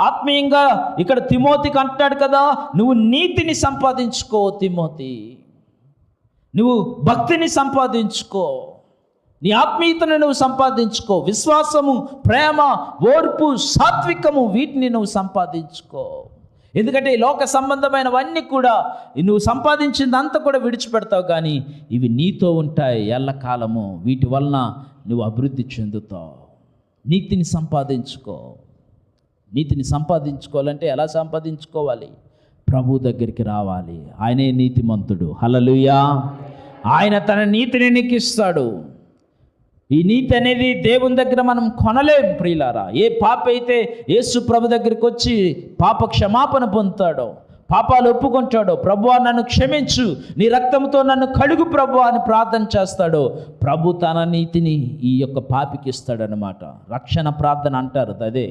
ఆత్మీయంగా ఇక్కడ తిమోతికి అంటాడు కదా, నువ్వు నీతిని సంపాదించుకో తిమోతి, నువ్వు భక్తిని సంపాదించుకో, నీ ఆత్మీయతను నువ్వు సంపాదించుకో, విశ్వాసము, ప్రేమ, ఓర్పు, సాత్వికము, వీటిని నువ్వు సంపాదించుకో. ఎందుకంటే ఈ లోక సంబంధమైనవన్నీ కూడా నువ్వు సంపాదించిందంతా కూడా విడిచిపెడతావు, కానీ ఇవి నీతో ఉంటాయి ఎల్లకాలము. వీటి వలన నువ్వు అభివృద్ధి చెందుతావు. నీతిని సంపాదించుకో. నీతిని సంపాదించుకోవాలంటే ఎలా సంపాదించుకోవాలి? ప్రభు దగ్గరికి రావాలి. ఆయనే నీతిమంతుడు. హల్లెలూయా. ఆయన తన నీతిని నీకు ఇస్తాడు. ఈ నీతి అనేది దేవుని దగ్గర మనం కొనలేం ప్రియులారా. ఏ పాప అయితే యేసు ప్రభు దగ్గరికి వచ్చి పాప క్షమాపణ పొందుతాడో, పాపాలు ఒప్పుకుంటాడో, ప్రభువా నన్ను క్షమించు, నీ రక్తంతో నన్ను కడుగు ప్రభువా అని ప్రార్థన చేస్తాడో, ప్రభు తన నీతిని ఈ యొక్క పాపికి ఇస్తాడనమాట. రక్షణ ప్రార్థన అంటారు అదే.